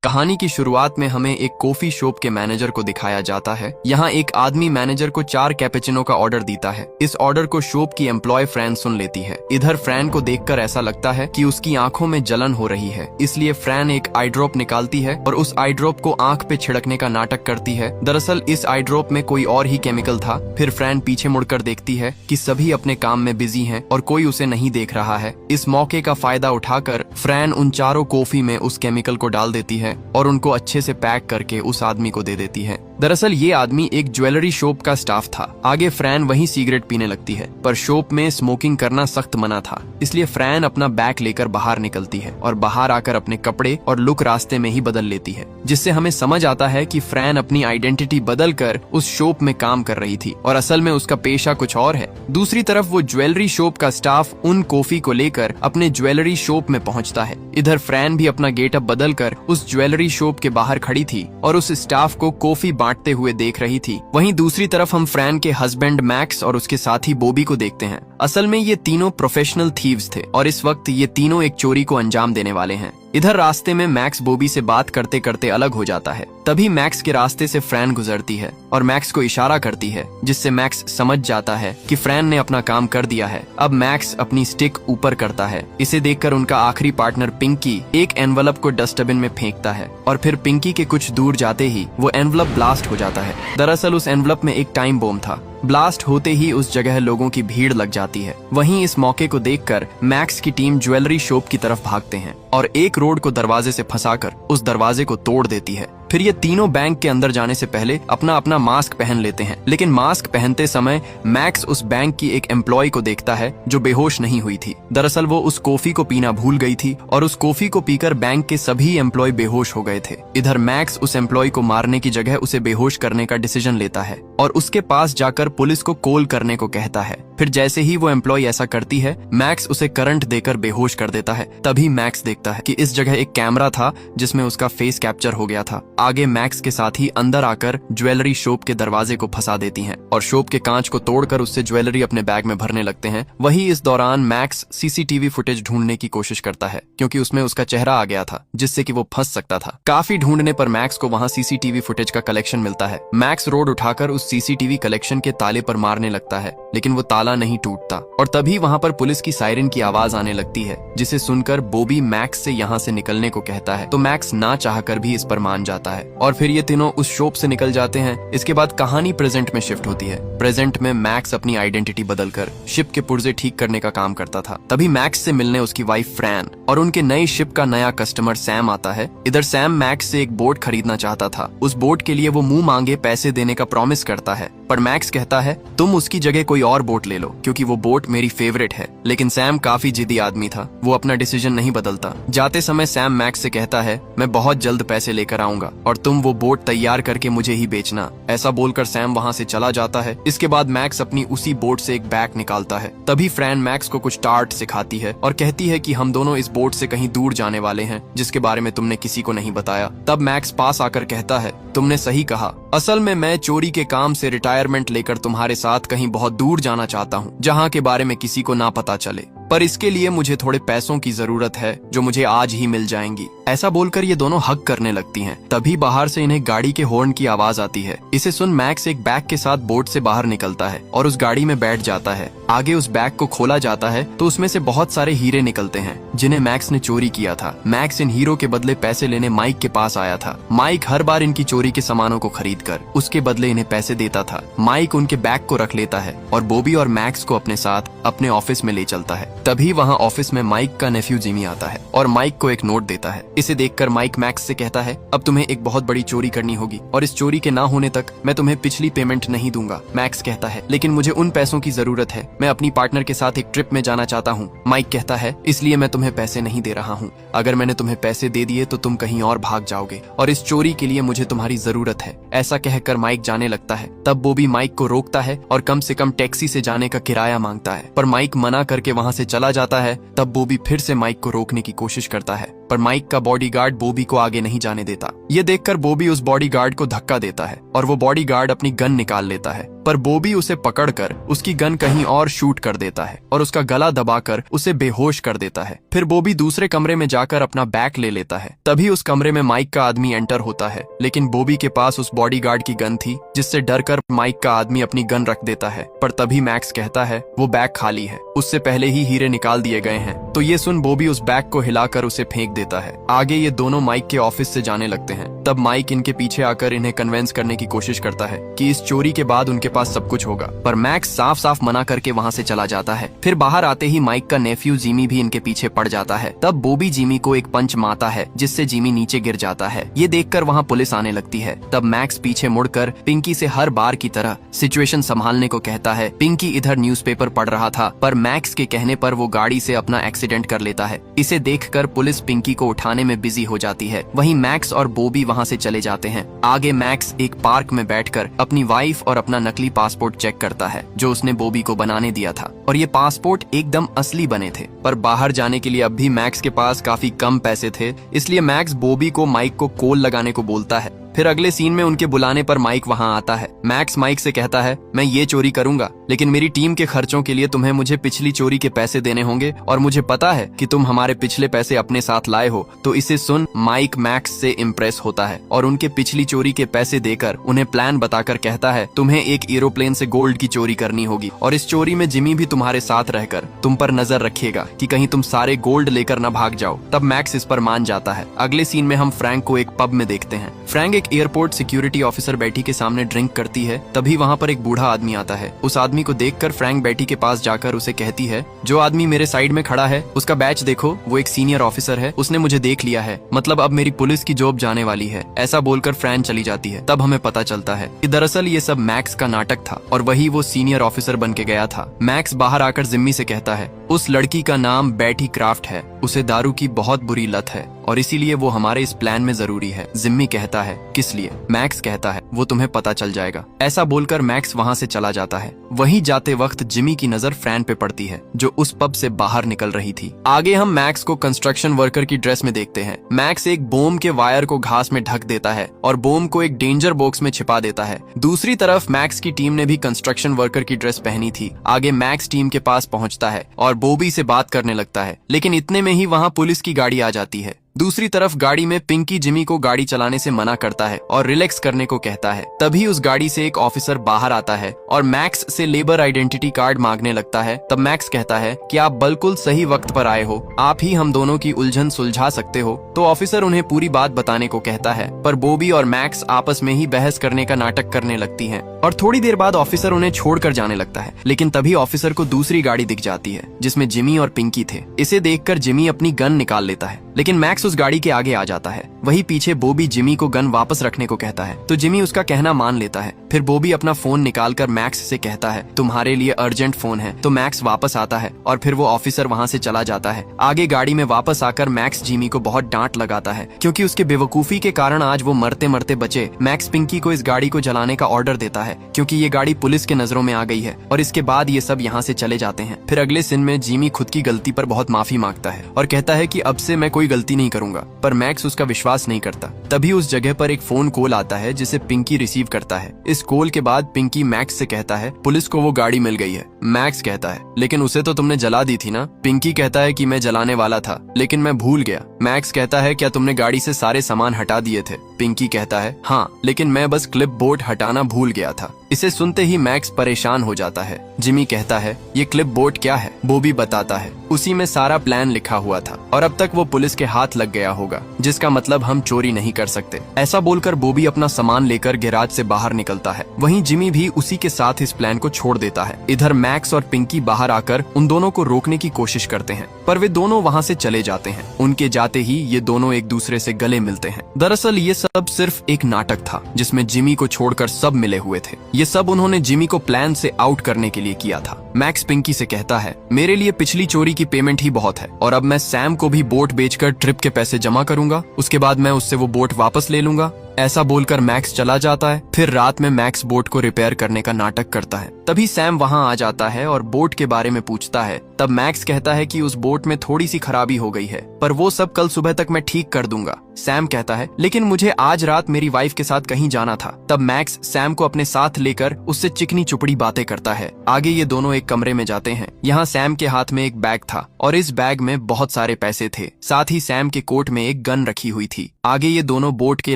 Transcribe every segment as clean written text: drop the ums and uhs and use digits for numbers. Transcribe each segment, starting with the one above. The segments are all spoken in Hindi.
कहानी की शुरुआत में हमें एक कॉफी शॉप के मैनेजर को दिखाया जाता है। यहाँ एक आदमी मैनेजर को 4 कैपेचिनो का ऑर्डर देता है। इस ऑर्डर को शॉप की एम्प्लॉय फ्रैन सुन लेती है। इधर फ्रैन को देखकर ऐसा लगता है कि उसकी आंखों में जलन हो रही है, इसलिए फ्रैन एक आई ड्रॉप निकालती है और उस आई ड्रॉप को आंख पे छिड़कने का नाटक करती है। दरअसल इस आई ड्रॉप में कोई और ही केमिकल था। फिर फ्रैन पीछे मुड़कर देखती है कि सभी अपने काम में बिजी हैं और कोई उसे नहीं देख रहा है। इस मौके का फायदा उठाकर फ्रैन उन चारों कॉफी में उस केमिकल को डाल देती है और उनको अच्छे से पैक करके उस आदमी को दे देती है। दरअसल ये आदमी एक ज्वेलरी शॉप का स्टाफ था। आगे फ्रैन वहीं सिगरेट पीने लगती है, पर शॉप में स्मोकिंग करना सख्त मना था, इसलिए फ्रैन अपना बैग लेकर बाहर निकलती है और बाहर आकर अपने कपड़े और लुक रास्ते में ही बदल लेती है, जिससे हमें समझ आता है कि फ्रैन अपनी आइडेंटिटी बदलकर उस शॉप में काम कर रही थी और असल में उसका पेशा कुछ और है। दूसरी तरफ वो ज्वेलरी शॉप का स्टाफ उन कॉफी को लेकर अपने ज्वेलरी शॉप में पहुंचता है। इधर फ्रैन भी अपना गेटअप बदलकर उस ज्वेलरी शॉप के बाहर खड़ी थी और उस स्टाफ को कॉफी बांटते हुए देख रही थी। वहीं दूसरी तरफ हम फ्रैन के हस्बैंड मैक्स और उसके साथी बॉबी को देखते हैं। असल में ये तीनों प्रोफेशनल थीव्स थे और इस वक्त ये तीनों एक चोरी को अंजाम देने वाले हैं। इधर रास्ते में मैक्स बॉबी से बात करते करते अलग हो जाता है। तभी मैक्स के रास्ते से फ्रैन गुजरती है और मैक्स को इशारा करती है, जिससे मैक्स समझ जाता है कि फ्रैन ने अपना काम कर दिया है। अब मैक्स अपनी स्टिक ऊपर करता है। इसे देखकर उनका आखिरी पार्टनर पिंकी एक एनवलप को डस्टबिन में फेंकता है और फिर पिंकी के कुछ दूर जाते ही वो एनवलप ब्लास्ट हो जाता है। दरअसल उस एनवलप में एक टाइम बॉम्ब था। ब्लास्ट होते ही उस जगह लोगों की भीड़ लग जाती है। वहीं इस मौके को देखकर मैक्स की टीम ज्वेलरी शॉप की तरफ भागते हैं और एक रोड को दरवाजे से फंसाकर उस दरवाजे को तोड़ देती है। फिर ये तीनों बैंक के अंदर जाने से पहले अपना अपना मास्क पहन लेते हैं, लेकिन मास्क पहनते समय मैक्स उस बैंक की एक एम्प्लॉय को देखता है जो बेहोश नहीं हुई थी। दरअसल वो उस कॉफी को पीना भूल गई थी और उस कॉफी को पीकर बैंक के सभी एम्प्लॉय बेहोश हो गए थे। इधर मैक्स उस एम्प्लॉय को मारने की जगह उसे बेहोश करने का डिसीजन लेता है और उसके पास जाकर पुलिस को कॉल करने को कहता है। फिर जैसे ही वो एम्प्लॉय ऐसा करती है, मैक्स उसे करंट देकर बेहोश कर देता है। तभी मैक्स देखता है कि इस जगह एक कैमरा था जिसमें उसका फेस कैप्चर हो गया था। आगे मैक्स के साथी अंदर आकर ज्वेलरी शॉप के दरवाजे को फंसा देती हैं और शॉप के कांच को तोड़कर उससे ज्वेलरी अपने बैग में भरने लगते हैं। वहीं इस दौरान मैक्स सीसीटीवी फुटेज ढूंढने की कोशिश करता है, क्योंकि उसमें उसका चेहरा आ गया था, जिससे कि वो फंस सकता था। काफी ढूंढने पर मैक्स को वहां सीसीटीवी फुटेज का कलेक्शन मिलता है। मैक्स रोड उठाकर उस सीसीटीवी कलेक्शन के ताले पर मारने लगता है, लेकिन वो ताला नहीं टूटता और तभी वहां पर पुलिस की सायरन की आवाज आने लगती है, जिसे सुनकर बॉबी मैक्स से यहाँ से निकलने को कहता है। तो मैक्स ना चाहकर भी इस पर मान जाता है और फिर ये तीनों उस शॉप से निकल जाते हैं। इसके बाद कहानी प्रेजेंट में शिफ्ट होती है। प्रेजेंट में मैक्स अपनी आइडेंटिटी बदलकर शिप के पुर्जे ठीक करने का काम करता था। तभी मैक्स से मिलने उसकी वाइफ फ्रैन और उनके नई शिप का नया कस्टमर सैम आता है। इधर सैम मैक्स से एक बोट खरीदना चाहता था। उस बोट के लिए वो मुंह मांगे पैसे देने का प्रॉमिस करता है, पर मैक्स कहता है तुम उसकी जगह कोई और बोट ले लो, क्योंकि वो बोट मेरी फेवरेट है। लेकिन सैम काफी जिद्दी आदमी था, वो अपना डिसीजन नहीं बदलता। जाते समय सैम मैक्स से कहता है मैं बहुत जल्द पैसे लेकर आऊंगा और तुम वो बोट तैयार करके मुझे ही बेचना। ऐसा बोलकर सैम वहां से चला जाता है। इसके बाद मैक्स अपनी उसी बोट से एक बैग निकालता है। तभी फ्रैन मैक्स को कुछ टार्ट सिखाती है और कहती है कि हम दोनों इस बोट से कहीं दूर जाने वाले हैं, जिसके बारे में तुमने किसी को नहीं बताया। तब मैक्स पास आकर कहता है तुमने सही कहा, असल में मैं चोरी के काम से रिटायरमेंट लेकर तुम्हारे साथ कहीं बहुत दूर जाना चाहता हूँ, जहाँ के बारे में किसी को ना पता चले, पर इसके लिए मुझे थोड़े पैसों की जरूरत है जो मुझे आज ही मिल जाएंगी। ऐसा बोलकर ये दोनों हक करने लगती हैं। तभी बाहर से इन्हें गाड़ी के हॉर्न की आवाज आती है। इसे सुन मैक्स एक बैग के साथ बोट से बाहर निकलता है और उस गाड़ी में बैठ जाता है। आगे उस बैग को खोला जाता है तो उसमें से बहुत सारे हीरे निकलते हैं जिन्हें मैक्स ने चोरी किया था। मैक्स इन हीरो के बदले पैसे लेने माइक के पास आया था। माइक हर बार इनकी चोरी के सामानों को खरीद कर उसके बदले इन्हें पैसे देता था। माइक उनके बैग को रख लेता है और बॉबी और मैक्स को अपने साथ अपने ऑफिस में ले चलता है। तभी वहाँ ऑफिस में माइक का नेफ्यू जिमी आता है और माइक को एक नोट देता है। इसे देखकर माइक मैक्स से कहता है अब तुम्हें एक बहुत बड़ी चोरी करनी होगी और इस चोरी के ना होने तक मैं तुम्हें पिछली पेमेंट नहीं दूंगा। मैक्स कहता है लेकिन मुझे उन पैसों की जरूरत है, मैं अपनी पार्टनर के साथ एक ट्रिप में जाना चाहता हूँ। माइक कहता है इसलिए मैं तुम्हें पैसे नहीं दे रहा हूँ, अगर मैंने तुम्हें पैसे दे दिए तो तुम कहीं और भाग जाओगे और इस चोरी के लिए मुझे तुम्हारी जरूरत है। ऐसा कहकर माइक जाने लगता है। तब बॉबी माइक को रोकता है और कम से कम टैक्सी से जाने का किराया मांगता है, पर माइक मना करके वहाँ से चला जाता है। तब बॉबी फिर से माइक को रोकने की कोशिश करता है, पर माइक का बॉडीगार्ड बॉबी को आगे नहीं जाने देता। ये देखकर बॉबी उस बॉडीगार्ड को धक्का देता है और वो बॉडीगार्ड अपनी गन निकाल लेता है, पर बॉबी उसे पकड़कर उसकी गन कहीं और शूट कर देता है और उसका गला दबाकर उसे बेहोश कर देता है। फिर बॉबी दूसरे कमरे में जाकर अपना बैग ले लेता है। तभी उस कमरे में माइक का आदमी एंटर होता है, लेकिन बॉबी के पास उस बॉडीगार्ड की गन थी, जिससे डरकर माइक का आदमी अपनी गन रख देता है। पर तभी मैक्स कहता है वो बैग खाली है, उससे पहले ही हीरे निकाल दिए गए हैं। तो ये सुन बॉबी उस बैग को हिलाकर उसे फेंक देता है। आगे ये दोनों माइक के ऑफिस से जाने लगते हैं। तब माइक इनके पीछे आकर इन्हें कन्वेंस करने की कोशिश करता है कि इस चोरी के बाद उनके पास सब कुछ होगा, पर मैक्स साफ साफ मना करके वहाँ से चला जाता है। फिर बाहर आते ही माइक का नेफ्यू जिमी भी इनके पीछे पड़ जाता है। तब बॉबी जिमी को एक पंच मारता है, जिससे जिमी नीचे गिर जाता है। ये देखकर वहाँ पुलिस आने लगती है। तब मैक्स पीछे मुड़कर पिंकी से हर बार की तरह सिचुएशन संभालने को कहता है। पिंकी इधर न्यूज़पेपर पढ़ रहा था, पर मैक्स के कहने पर वो गाड़ी से अपना एक्सीडेंट कर लेता है। इसे देखकर पुलिस पिंकी को उठाने में बिजी हो जाती है। वहीं मैक्स और बॉबी वहाँ से चले जाते हैं। आगे मैक्स एक पार्क में बैठकर अपनी वाइफ और अपना नकली पासपोर्ट चेक करता है, जो उसने बॉबी को बनाने दिया था, और ये पासपोर्ट एकदम असली बने थे। पर बाहर जाने के लिए अब भी मैक्स के पास काफी कम पैसे थे, इसलिए मैक्स बॉबी को माइक को कॉल लगाने को बोलता है। फिर अगले सीन में उनके बुलाने पर माइक वहां आता है। मैक्स माइक से कहता है मैं ये चोरी करूंगा, लेकिन मेरी टीम के खर्चों के लिए तुम्हें मुझे पिछली चोरी के पैसे देने होंगे, और मुझे पता है कि तुम हमारे पिछले पैसे अपने साथ लाए हो। तो इसे सुन माइक मैक्स से इम्प्रेस होता है और उनके पिछली चोरी के पैसे देकर उन्हें प्लान बताकर कहता है तुम्हें एक एरोप्लेन से गोल्ड की चोरी करनी होगी, और इस चोरी में जिमी भी तुम्हारे साथ रहकर तुम पर नजर रखेगा कि कहीं तुम सारे गोल्ड लेकर न भाग जाओ। तब मैक्स इस पर मान जाता है। अगले सीन में हम फ्रैंक को एक पब में देखते हैं। फ्रैंक एक एयरपोर्ट सिक्योरिटी ऑफिसर बेटी के सामने ड्रिंक करती है। तभी वहाँ पर एक बूढ़ा आदमी आता है। उस आदमी को देखकर फ्रैंक बेटी के पास जाकर उसे कहती है जो आदमी मेरे साइड में खड़ा है उसका बैच देखो, वो एक सीनियर ऑफिसर है, उसने मुझे देख लिया है, मतलब अब मेरी पुलिस की जॉब जाने वाली है। ऐसा बोलकर फ्रैंक चली जाती है। तब हमें पता चलता है कि दरअसल ये सब मैक्स का नाटक था और वही वो सीनियर ऑफिसर बन के गया था। मैक्स बाहर आकर जिम्मी से कहता है उस लड़की का नाम बेटी क्राफ्ट है, उसे दारू की बहुत बुरी लत है और इसीलिए वो हमारे इस प्लान में जरूरी है। जिम्मी कहता है किस लिए? मैक्स कहता है वो तुम्हें पता चल जाएगा। ऐसा बोलकर मैक्स वहाँ से चला जाता है। वहीं जाते वक्त जिमी की नजर फ्रैन पे पड़ती है जो उस पब से बाहर निकल रही थी। आगे हम मैक्स को कंस्ट्रक्शन वर्कर की ड्रेस में देखते हैं। मैक्स एक बोम के वायर को घास में ढक देता है और बोम को एक डेंजर बॉक्स में छिपा देता है। दूसरी तरफ मैक्स की टीम ने भी कंस्ट्रक्शन वर्कर की ड्रेस पहनी थी। आगे मैक्स टीम के पास पहुंचता है और बॉबी से बात करने लगता है, लेकिन इतने में ही वहाँ पुलिस की गाड़ी आ जाती है। दूसरी तरफ गाड़ी में पिंकी जिमी को गाड़ी चलाने से मना करता है और रिलैक्स करने को कहता है। तभी उस गाड़ी से एक ऑफिसर बाहर आता है और मैक्स से लेबर आइडेंटिटी कार्ड मांगने लगता है। तब मैक्स कहता है कि आप बिल्कुल सही वक्त पर आए हो, आप ही हम दोनों की उलझन सुलझा सकते हो। तो ऑफिसर उन्हें पूरी बात बताने को कहता है, पर बॉबी और मैक्स आपस में ही बहस करने का नाटक करने लगती है और थोड़ी देर बाद ऑफिसर उन्हें छोड़कर जाने लगता है। लेकिन तभी ऑफिसर को दूसरी गाड़ी दिख जाती है जिसमें जिमी और पिंकी थे। इसे देखकर जिमी अपनी गन निकाल लेता है, लेकिन मैक्स उस गाड़ी के आगे आ जाता है। वहीं पीछे बॉबी जिमी को गन वापस रखने को कहता है, तो जिमी उसका कहना मान लेता है। फिर बॉबी अपना फोन निकालकर मैक्स से कहता है तुम्हारे लिए अर्जेंट फोन है। तो मैक्स वापस आता है और फिर वो ऑफिसर वहाँ से चला जाता है। आगे गाड़ी में वापस आकर मैक्स जिमी को बहुत डांट लगाता है क्योंकि उसके बेवकूफी के कारण आज वो मरते मरते बचे। मैक्स पिंकी को इस गाड़ी को जलाने का ऑर्डर देता है क्योंकि ये गाड़ी पुलिस के नजरों में आ गई है और इसके बाद ये सब यहाँ से चले जाते हैं। फिर अगले सीन में जिमी खुद की गलती पर बहुत माफी मांगता है और कहता है कि अब से मैं कोई गलती नहीं करूंगा, पर मैक्स उसका विश्वास नहीं करता। तभी उस जगह पर एक फोन कॉल आता है जिसे पिंकी रिसीव करता है। इस कॉल के बाद पिंकी मैक्स से कहता है पुलिस को वो गाड़ी मिल गई है। मैक्स कहता है लेकिन उसे तो तुमने जला दी थी ना। पिंकी कहता है कि मैं जलाने वाला था लेकिन मैं भूल गया। मैक्स कहता है क्या तुमने गाड़ी से सारे सामान हटा दिए थे? पिंकी कहता है हाँ, लेकिन मैं बस क्लिप बोर्ड हटाना भूल गया था। इसे सुनते ही मैक्स परेशान हो जाता है। जिमी कहता है ये क्लिप बोर्ड क्या है? बॉबी बताता है उसी में सारा प्लान लिखा हुआ था और अब तक वो पुलिस के हाथ लग गया होगा, जिसका मतलब हम चोरी नहीं कर सकते। ऐसा बोलकर बॉबी अपना सामान लेकर गैराज से बाहर निकलता है। वहीं जिमी भी उसी के साथ इस प्लान को छोड़ देता है। इधर मैक्स और पिंकी बाहर आकर उन दोनों को रोकने की कोशिश करते हैं, पर वे दोनों वहाँ से चले जाते हैं। उनके जाते ही ये दोनों एक दूसरे से गले मिलते हैं। दरअसल ये सब सिर्फ एक नाटक था जिसमें जिमी को छोड़कर सब मिले हुए थे। ये सब उन्होंने जिमी को प्लान से आउट करने के लिए किया था। मैक्स पिंकी से कहता है मेरे लिए पिछली चोरी की पेमेंट ही बहुत है और अब मैं सैम को भी बोट बेचकर ट्रिप के पैसे जमा करूंगा, उसके बाद मैं उससे वो बोट वापस ले लूंगा। ऐसा बोलकर मैक्स चला जाता है। फिर रात में मैक्स बोट को रिपेयर करने का नाटक करता है। तभी सैम वहां आ जाता है और बोट के बारे में पूछता है। तब मैक्स कहता है कि उस बोट में थोड़ी सी खराबी हो गई है, पर वो सब कल सुबह तक मैं ठीक कर दूंगा। सैम कहता है लेकिन मुझे आज रात मेरी वाइफ के साथ कहीं जाना था। तब मैक्स सैम को अपने साथ लेकर उससे चिकनी चुपड़ी बातें करता है। आगे ये दोनों एक कमरे में जाते हैं। यहाँ सैम के हाथ में एक बैग था और इस बैग में बहुत सारे पैसे थे। साथ ही सैम के कोट में एक गन रखी हुई थी। आगे ये दोनों बोट के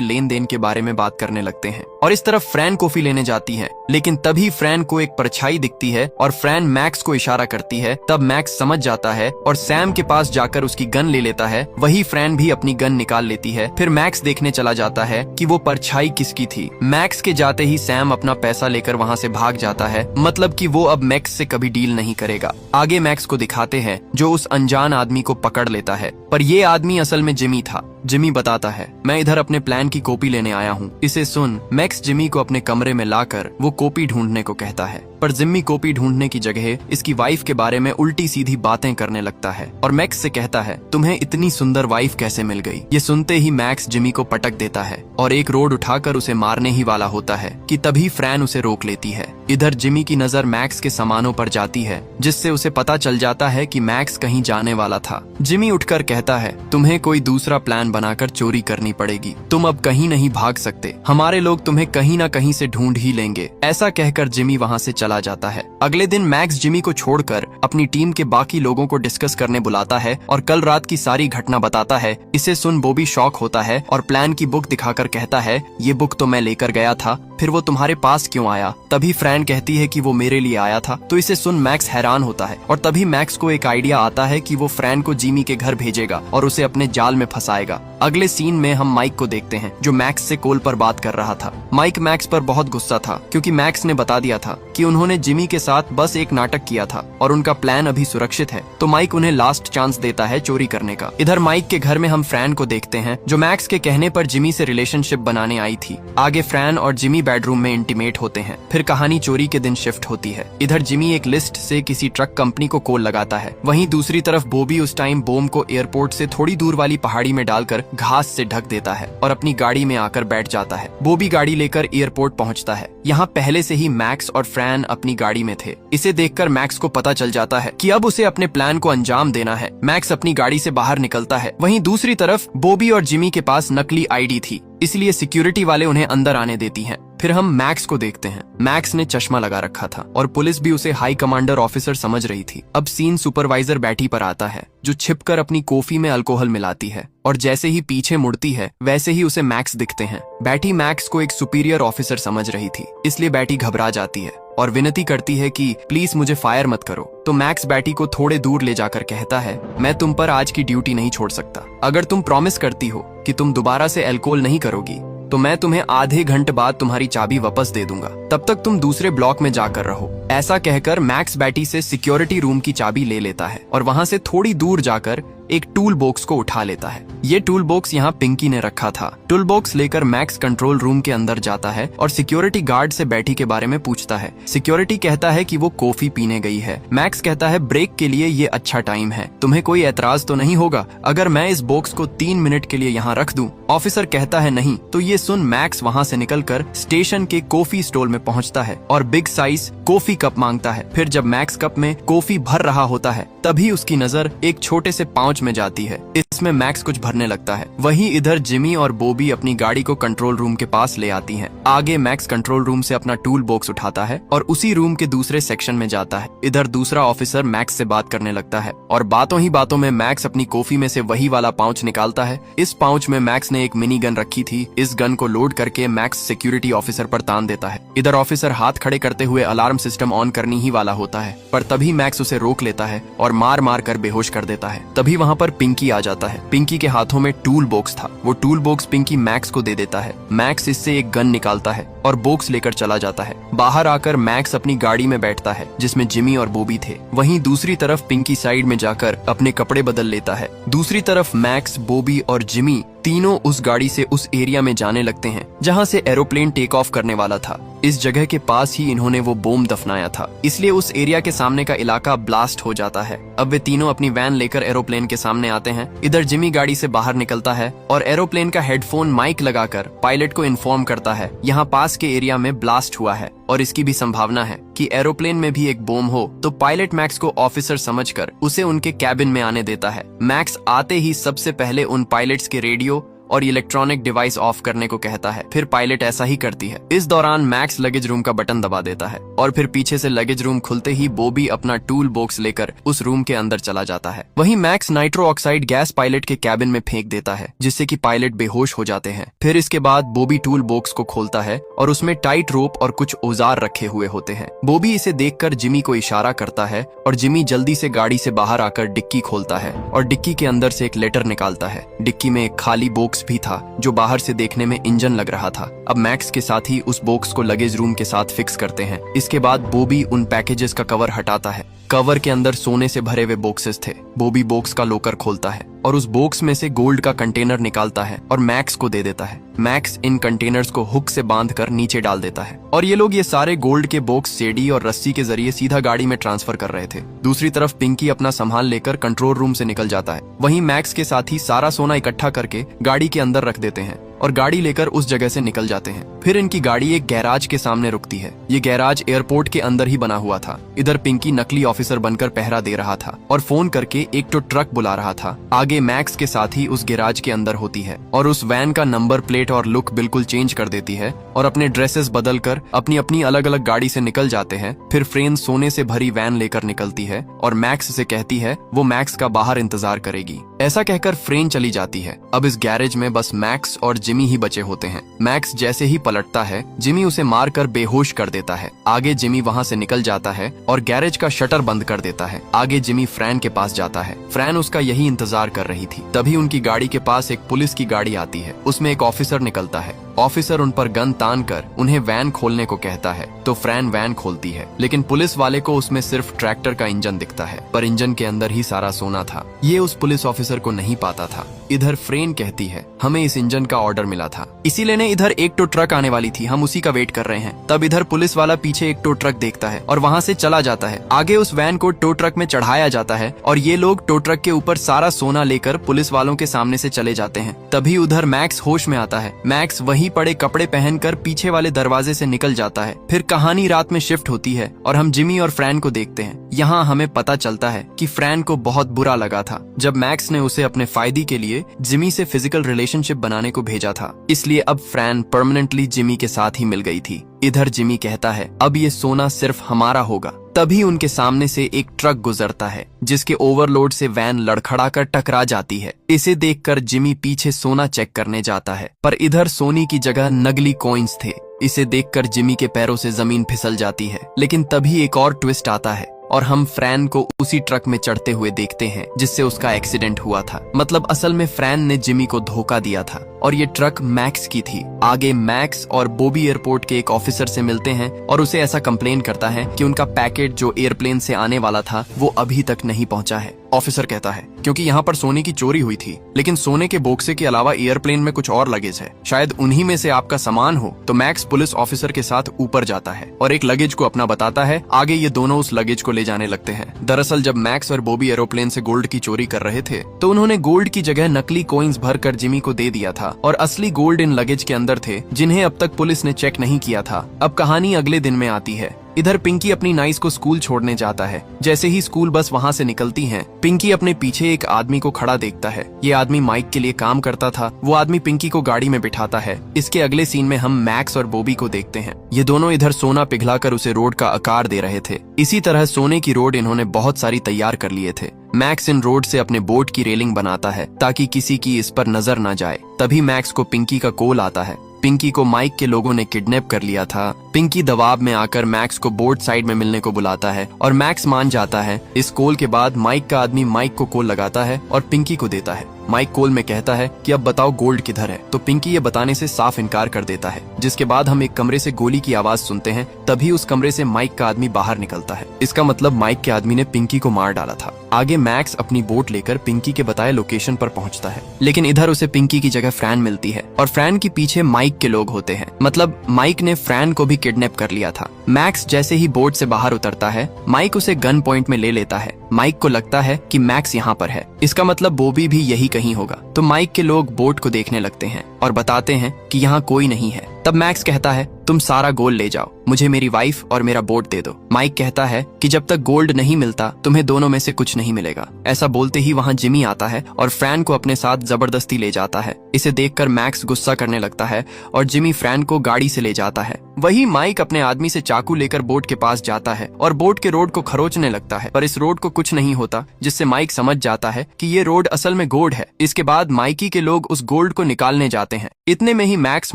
लेन देन के बारे में बात करने लगते हैं और इस तरफ फ्रैन कॉफी लेने जाती है। लेकिन तभी फ्रैन को एक परछाई दिखती है और फ्रैन मैक्स को इशारा करती है। तब मैक्स समझ जाता है और सैम के पास जाकर उसकी गन ले लेता है। वही फ्रैन भी अपनी गन निकाल लेती है। फिर मैक्स देखने चला जाता है कि वो परछाई किसकी थी। मैक्स के जाते ही सैम अपना पैसा लेकर वहाँ से भाग जाता है, मतलब कि वो अब मैक्स से कभी डील नहीं करेगा। आगे मैक्स को दिखाते हैं जो उस अनजान आदमी को पकड़ लेता है, पर ये आदमी असल में जिमी था। जिमी बताता है मैं इधर अपने प्लान की कॉपी लेने आया हूँ। इसे सुन मैक्स जिमी को अपने कमरे में लाकर वो कॉपी ढूंढने को कहता है, पर जिमी कॉपी ढूंढने की जगह इसकी वाइफ के बारे में उल्टी सीधी बातें करने लगता है और मैक्स से कहता है तुम्हें इतनी सुंदर वाइफ कैसे मिल गई। ये सुनते ही मैक्स जिमी को पटक देता है और एक रोड उठाकर उसे मारने ही वाला होता है कि तभी फ्रैन उसे रोक लेती है। इधर जिमी की नजर मैक्स के सामानों पर जाती है, जिससे उसे पता चल जाता है कि मैक्स कहीं जाने वाला था। जिमी उठकर कहता है तुम्हें कोई दूसरा प्लान बनाकर चोरी करनी पड़ेगी, तुम अब कहीं नहीं भाग सकते, हमारे लोग तुम्हें कहीं न कहीं से ढूंढ ही लेंगे। ऐसा कहकर जिमी वहाँ से चला जाता है। अगले दिन मैक्स जिमी को छोड़कर अपनी टीम के बाकी लोगों को डिस्कस करने बुलाता है और कल रात की सारी घटना बताता है। इसे सुन बॉबी शॉक होता है और प्लान की बुक दिखाकर कहता है ये बुक तो मैं लेकर गया था, फिर वो तुम्हारे पास क्यों आया। तभी फ्रैन कहती है कि वो मेरे लिए आया था। तो इसे सुन मैक्स हैरान होता है और तभी मैक्स को एक आइडिया आता है कि वो फ्रैन को जिमी के घर भेजेगा और उसे अपने जाल में फंसाएगा। अगले सीन में हम माइक को देखते हैं जो मैक्स से कॉल पर बात कर रहा था। माइक मैक्स पर बहुत गुस्सा था क्योंकि मैक्स ने बता दिया था कि उन्होंने जिमी के साथ बस एक नाटक किया था और उनका प्लान अभी सुरक्षित है। तो माइक उन्हें लास्ट चांस देता है चोरी करने का। इधर माइक के घर में हम फ्रैन को देखते हैं जो मैक्स के कहने पर जिमी से रिलेशनशिप बनाने आई थी। आगे फ्रैन और जिमी बेडरूम में इंटीमेट होते हैं। फिर कहानी चोरी के दिन शिफ्ट होती है। इधर जिमी एक लिस्ट से किसी ट्रक कंपनी को कॉल लगाता है। वहीं दूसरी तरफ बॉबी उस टाइम बॉम्ब को एयरपोर्ट से थोड़ी दूर वाली पहाड़ी में डालकर घास से ढक देता है और अपनी गाड़ी में आकर बैठ जाता है। बॉबी गाड़ी लेकर एयरपोर्ट पहुंचता है। यहाँ पहले से ही मैक्स और फ्रैन अपनी गाड़ी में थे। इसे देखकर मैक्स को पता चल जाता है कि अब उसे अपने प्लान को अंजाम देना है। मैक्स अपनी गाड़ी से बाहर निकलता है। वहीं दूसरी तरफ बॉबी और जिमी के पास नकली आईडी थी, इसलिए सिक्योरिटी वाले उन्हें अंदर आने देती हैं। फिर हम मैक्स को देखते हैं। मैक्स ने चश्मा लगा रखा था और पुलिस भी उसे हाई कमांडर ऑफिसर समझ रही थी। अब सीन सुपरवाइजर बैठी पर आता है जो छिपकर अपनी कॉफी में अल्कोहल मिलाती है और जैसे ही पीछे मुड़ती है वैसे ही उसे मैक्स दिखते हैं। बैठी मैक्स को एक सुपीरियर ऑफिसर समझ रही थी, इसलिए बैठी घबरा जाती है और विनती करती है कि प्लीज मुझे फायर मत करो। तो मैक्स बैटी को थोड़े दूर ले जाकर कहता है मैं तुम पर आज की ड्यूटी नहीं छोड़ सकता। अगर तुम प्रॉमिस करती हो कि तुम दोबारा से अल्कोहल नहीं करोगी तो मैं तुम्हें आधे घंटे बाद तुम्हारी चाबी वापस दे दूंगा, तब तक तुम दूसरे ब्लॉक में जाकर रहो। ऐसा कहकर मैक्स बैटी से सिक्योरिटी रूम की चाबी ले लेता है और वहां से थोड़ी दूर जाकर एक टूल बॉक्स को उठा लेता है। ये टूल बॉक्स यहाँ पिंकी ने रखा था। टूल बॉक्स लेकर मैक्स कंट्रोल रूम के अंदर जाता है और सिक्योरिटी गार्ड से बैटी के बारे में पूछता है। सिक्योरिटी कहता है कि वो कॉफी पीने गई है। मैक्स कहता है ब्रेक के लिए ये अच्छा टाइम है, तुम्हें कोई एतराज तो नहीं होगा अगर मैं इस बॉक्स को 3 मिनट के लिए यहाँ रख दूं। ऑफिसर कहता है नहीं। तो ये सुन मैक्स वहाँ से निकलकर स्टेशन के कॉफी स्टॉल में पहुँचता है और बिग साइज कॉफी कप मांगता है। फिर जब मैक्स कप में कॉफी भर रहा होता है तभी उसकी नजर एक छोटे से पाउच में जाती है। इसमें मैक्स कुछ भरने लगता है। वहीं इधर जिमी और बॉबी अपनी गाड़ी को कंट्रोल रूम के पास ले आती हैं। आगे मैक्स कंट्रोल रूम से अपना टूल बॉक्स उठाता है और उसी रूम के दूसरे सेक्शन में जाता है। इधर दूसरा ऑफिसर मैक्स से बात करने लगता है और बातों ही बातों में मैक्स अपनी कॉफी में से वही वाला पाउच निकालता है। इस पाउच में मैक्स ने एक मिनी गन रखी थी। इस गन को लोड करके मैक्स सिक्योरिटी ऑफिसर पर तान देता है। इधर ऑफिसर हाथ खड़े करते हुए अलार्म सिस्टम ऑन करनी ही वाला होता है, पर तभी मैक्स उसे रोक लेता है और मार मार कर बेहोश कर देता है। तभी वहाँ पर पिंकी आ जाता है। पिंकी के हाथों में टूल बॉक्स था। वो टूल बॉक्स पिंकी मैक्स को दे देता है। मैक्स इससे एक गन निकालता है और बॉक्स लेकर चला जाता है। बाहर आकर मैक्स अपनी गाड़ी में बैठता है जिसमें जिमी और बॉबी थे। वहीं दूसरी तरफ पिंकी साइड में जाकर अपने कपड़े बदल लेता है। दूसरी तरफ मैक्स, बॉबी और जिमी तीनों उस गाड़ी से उस एरिया में जाने लगते हैं जहां से एरोप्लेन टेक ऑफ करने वाला था। इस जगह के पास ही इन्होंने वो बम दफनाया था, इसलिए उस एरिया के सामने का इलाका ब्लास्ट हो जाता है। अब वे तीनों अपनी वैन लेकर एरोप्लेन के सामने आते हैं। इधर जिमी गाड़ी से बाहर निकलता है और एरोप्लेन का हेडफोन माइक लगाकर पायलट को इन्फॉर्म करता है यहाँ पास के एरिया में ब्लास्ट हुआ है और इसकी भी संभावना है कि एरोप्लेन में भी एक बम हो। तो पायलट मैक्स को ऑफिसर समझकर उसे उनके कैबिन में आने देता है। मैक्स आते ही सबसे पहले उन पायलट्स के रेडियो और इलेक्ट्रॉनिक डिवाइस ऑफ करने को कहता है। फिर पायलट ऐसा ही करती है। इस दौरान मैक्स लगेज रूम का बटन दबा देता है और फिर पीछे से लगेज रूम खुलते ही बॉबी अपना टूल बॉक्स लेकर उस रूम के अंदर चला जाता है। वहीं max nitro oxide gas pilot के कैबिन में फेंक देता है, जिससे कि पायलट बेहोश हो जाते हैं। फिर इसके बाद बॉबी टूल बॉक्स को खोलता है और उसमें टाइट रोप और कुछ औजार रखे हुए होते हैं। बॉबी इसे देखकर जिमी को इशारा करता है और जिमी जल्दी से गाड़ी से बाहर आकर डिक्की खोलता है और डिक्की के अंदर से एक लेटर निकालता है। डिक्की में एक खाली बॉक्स भी था जो बाहर से देखने में इंजन लग रहा था। अब मैक्स के साथ ही उस बॉक्स को लगेज रूम के साथ फिक्स करते हैं। इसके बाद बॉबी उन पैकेजेस का कवर हटाता है। कवर के अंदर सोने से भरे हुए बॉक्सेस थे। बॉबी बॉक्स का लॉकर खोलता है और उस बॉक्स में से गोल्ड का कंटेनर निकालता है और मैक्स को दे देता है। मैक्स इन कंटेनर्स को हुक से बांधकर नीचे डाल देता है और ये लोग ये सारे गोल्ड के बॉक्स सीढ़ी और रस्सी के जरिए सीधा गाड़ी में ट्रांसफर कर रहे थे। दूसरी तरफ पिंकी अपना संभाल लेकर कंट्रोल रूम से निकल जाता है। वहीं मैक्स के साथ ही सारा सोना इकट्ठा करके गाड़ी के अंदर रख देते हैं और गाड़ी लेकर उस जगह से निकल जाते हैं। फिर इनकी गाड़ी एक गैराज के सामने रुकती है। ये गैराज एयरपोर्ट के अंदर ही बना हुआ था। इधर पिंकी नकली ऑफिसर बनकर पहरा दे रहा था और फोन करके एक तो ट्रक बुला रहा था। आगे मैक्स के साथ ही उस गैराज के अंदर होती है और उस वैन का नंबर प्लेट और लुक बिल्कुल चेंज कर देती है और अपने ड्रेसेस बदल कर अपनी अपनी अलग अलग गाड़ी से निकल जाते हैं। फिर फ्रेन सोने से भरी वैन लेकर निकलती है और मैक्स से कहती है वो मैक्स का बाहर इंतजार करेगी। ऐसा कहकर फ्रेन चली जाती है। अब इस गैरेज में बस मैक्स और जिमी ही बचे होते हैं। मैक्स जैसे ही पलटता है, जिमी उसे मारकर बेहोश कर देता है। आगे जिमी वहां से निकल जाता है और गैरेज का शटर बंद कर देता है। आगे जिमी फ्रैन के पास जाता है। फ्रैन उसका यही इंतजार कर रही थी। तभी उनकी गाड़ी के पास एक पुलिस की गाड़ी आती है। उसमें एक ऑफिसर निकलता है। ऑफिसर उन पर गन तान कर उन्हें वैन खोलने को कहता है तो फ्रैन वैन खोलती है, लेकिन पुलिस वाले को उसमें सिर्फ ट्रैक्टर का इंजन दिखता है, पर इंजन के अंदर ही सारा सोना था। ये उस पुलिस ऑफिसर को नहीं पाता था। इधर फ्रेन कहती है हमें इस इंजन का ऑर्डर मिला था, इसीलिए ने इधर एक टो ट्रक आने वाली थी, हम उसी का वेट कर रहे हैं। तब इधर पुलिस वाला पीछे एक टो ट्रक देखता है और वहाँ से चला जाता है। आगे उस वैन को टो ट्रक में चढ़ाया जाता है और ये लोग टो ट्रक के ऊपर सारा सोना लेकर पुलिस वालों के सामने से चले जाते हैं। तभी उधर मैक्स होश में आता है। मैक्स वहीं पड़े कपड़े पहनकर पीछे वाले दरवाजे से निकल जाता है। फिर कहानी रात में शिफ्ट होती है और हम जिमी और फ्रैन को देखते हैं। यहाँ हमें पता चलता है कि फ्रैन को बहुत बुरा लगा था जब मैक्स ने उसे अपने फायदे के लिए जिमी से फिजिकल रिलेशनशिप बनाने को भेजा था, इसलिए अब फ्रैन परमानेंटली जिमी के साथ ही मिल गई थी। इधर जिमी कहता है अब ये सोना सिर्फ हमारा होगा। तभी उनके सामने से एक ट्रक गुजरता है जिसके ओवरलोड से वैन लड़खड़ाकर टकरा जाती है। इसे देखकर जिमी पीछे सोना चेक करने जाता है, पर इधर सोने की जगह नकली कॉइन्स थे। इसे देखकर जिमी के पैरों से जमीन फिसल जाती है, लेकिन तभी एक और ट्विस्ट आता है और हम फ्रैन को उसी ट्रक में चढ़ते हुए देखते हैं जिससे उसका एक्सीडेंट हुआ था। मतलब असल में फ्रैन ने जिमी को धोखा दिया था और ये ट्रक मैक्स की थी। आगे मैक्स और बॉबी एयरपोर्ट के एक ऑफिसर से मिलते हैं और उसे ऐसा कंप्लेन करता है कि उनका पैकेट जो एयरप्लेन से आने वाला था वो अभी तक नहीं पहुंचा है। ऑफिसर कहता है क्योंकि यहाँ पर सोने की चोरी हुई थी, लेकिन सोने के बोक्से के अलावा एयरप्लेन में कुछ और लगेज है, शायद उन्हीं में से आपका सामान हो। तो मैक्स पुलिस ऑफिसर के साथ ऊपर जाता है और एक लगेज को अपना बताता है। आगे ये दोनों उस लगेज को ले जाने लगते हैं। दरअसल जब मैक्स और बॉबी एरोप्लेन से गोल्ड की चोरी कर रहे थे तो उन्होंने गोल्ड की जगह नकली कॉइन्स भरकर जिमी को दे दिया था और असली गोल्ड इन लगेज के अंदर थे जिन्हें अब तक पुलिस ने चेक नहीं किया था। अब कहानी अगले दिन में आती है। इधर पिंकी अपनी नाइस को स्कूल छोड़ने जाता है। जैसे ही स्कूल बस वहाँ से निकलती है, पिंकी अपने पीछे एक आदमी को खड़ा देखता है। ये आदमी माइक के लिए काम करता था। वो आदमी पिंकी को गाड़ी में बिठाता है। इसके अगले सीन में हम मैक्स और बॉबी को देखते हैं। ये दोनों इधर सोना पिघलाकर उसे रोड का आकार दे रहे थे। इसी तरह सोने की रोड इन्होंने बहुत सारी तैयार कर लिए थे। मैक्स इन रोड से अपने बोट की रेलिंग बनाता है ताकि किसी की इस पर नजर न जाए। तभी मैक्स को पिंकी का कॉल आता है। पिंकी को माइक के लोगों ने किडनैप कर लिया था। पिंकी दबाव में आकर मैक्स को बोर्ड साइड में मिलने को बुलाता है और मैक्स मान जाता है। इस कॉल के बाद माइक का आदमी माइक को कॉल लगाता है और पिंकी को देता है। माइक कॉल में कहता है कि अब बताओ गोल्ड किधर है, तो पिंकी ये बताने से साफ इनकार कर देता है। जिसके बाद हम एक कमरे से गोली की आवाज सुनते हैं। तभी उस कमरे से माइक का आदमी बाहर निकलता है। इसका मतलब माइक के आदमी ने पिंकी को मार डाला था। आगे मैक्स अपनी बोट लेकर पिंकी के बताए लोकेशन पर पहुंचता है, लेकिन इधर उसे पिंकी की जगह फ्रैन मिलती है और फ्रैन के पीछे माइक के लोग होते हैं। मतलब माइक ने फ्रैन को भी किडनैप कर लिया था। मैक्स जैसे ही बोट से बाहर उतरता है, माइक उसे गन पॉइंट में ले लेता है। माइक को लगता है कि मैक्स यहाँ पर है, इसका मतलब बॉबी भी यही कहीं होगा। तो माइक के लोग बोट को देखने लगते हैं और बताते हैं कि यहाँ कोई नहीं है। तब मैक्स कहता है तुम सारा गोल्ड ले जाओ, मुझे मेरी वाइफ और मेरा बोट दे दो। माइक कहता है कि जब तक गोल्ड नहीं मिलता तुम्हें दोनों में से कुछ नहीं मिलेगा। ऐसा बोलते ही वहाँ जिमी आता है और फ्रैन को अपने साथ जबरदस्ती ले जाता है। इसे देखकर मैक्स गुस्सा करने लगता है और जिमी फ्रैन को गाड़ी से ले जाता है। वही माइक अपने आदमी से चाकू लेकर बोट के पास जाता है और बोट के रोड को खरोचने लगता है, पर इस रोड को कुछ नहीं होता, जिससे माइक समझ जाता है कि ये रोड असल में गोल्ड है। इसके बाद माइकी के लोग उस गोल्ड को निकालने जाते हैं। इतने में ही मैक्स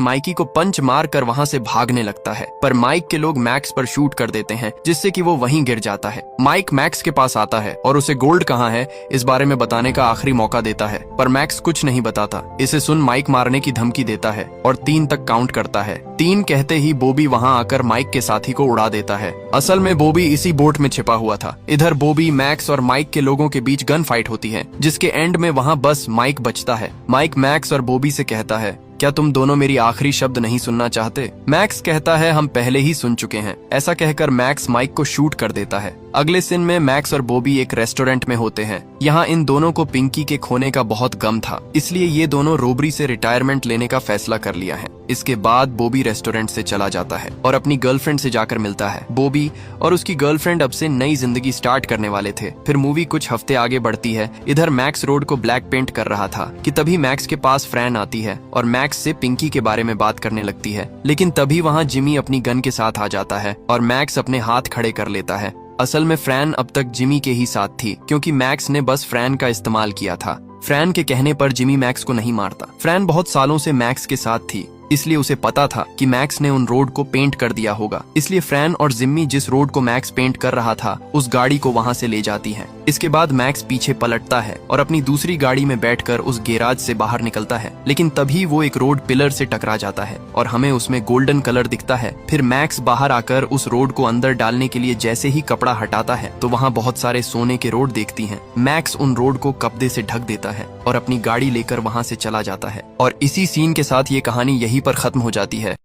माइकी को पंच मार कर वहाँ से भागने लगता है, पर माइक के लोग मैक्स पर शूट कर देते हैं, जिससे कि वो वहीं गिर जाता है। माइक मैक्स के पास आता है और उसे गोल्ड कहाँ है इस बारे में बताने का आखिरी मौका देता है, पर मैक्स कुछ नहीं बताता। इसे सुन माइक मारने की धमकी देता है और 3 तक काउंट करता है। 3 कहते ही बॉबी वहाँ आकर माइक के साथी को उड़ा देता है। असल में बॉबी इसी बोट में छिपा हुआ था। इधर बॉबी, मैक्स और माइक के लोगों के बीच गन फाइट होती है, जिसके एंड में वहाँ बस माइक बचता है। माइक मैक्स और बॉबी से कहता है क्या तुम दोनों मेरी आखिरी शब्द नहीं सुनना चाहते? मैक्स कहता है हम पहले ही सुन चुके हैं। ऐसा कहकर मैक्स माइक को शूट कर देता है। अगले सीन में मैक्स और बॉबी एक रेस्टोरेंट में होते हैं। यहाँ इन दोनों को पिंकी के खोने का बहुत गम था, इसलिए ये दोनों रोबरी से रिटायरमेंट लेने का फैसला कर लिया है। इसके बाद बॉबी रेस्टोरेंट से चला जाता है और अपनी गर्लफ्रेंड से जाकर मिलता है। बॉबी और उसकी गर्लफ्रेंड अब से नई जिंदगी स्टार्ट करने वाले थे। फिर मूवी कुछ हफ्ते आगे बढ़ती है। इधर मैक्स रोड को ब्लैक पेंट कर रहा था कि तभी मैक्स के पास फ्रैन आती है और मैक्स से पिंकी के बारे में बात करने लगती है। लेकिन तभी वहाँ जिमी अपनी गन के साथ आ जाता है और मैक्स अपने हाथ खड़े कर लेता है। असल में फ्रैन अब तक जिमी के ही साथ थी, क्योंकि मैक्स ने बस फ्रैन का इस्तेमाल किया था। फ्रैन के कहने पर जिमी मैक्स को नहीं मारता। फ्रैन बहुत सालों से मैक्स के साथ थी, इसलिए उसे पता था कि मैक्स ने उन रोड को पेंट कर दिया होगा। इसलिए फ्रैन और जिम्मी जिस रोड को मैक्स पेंट कर रहा था उस गाड़ी को वहां से ले जाती हैं। इसके बाद मैक्स पीछे पलटता है और अपनी दूसरी गाड़ी में बैठकर उस गैराज से बाहर निकलता है। लेकिन तभी वो एक रोड पिलर से टकरा जाता है और हमें उसमें गोल्डन कलर दिखता है। फिर मैक्स बाहर आकर उस रोड को अंदर डालने के लिए जैसे ही कपड़ा हटाता है तो वहाँ बहुत सारे सोने के रोड देखती हैं। मैक्स उन रोड को कपड़े से ढक देता है और अपनी गाड़ी लेकर वहाँ से चला जाता है। और इसी सीन के साथ ये कहानी यहीं पर खत्म हो जाती है।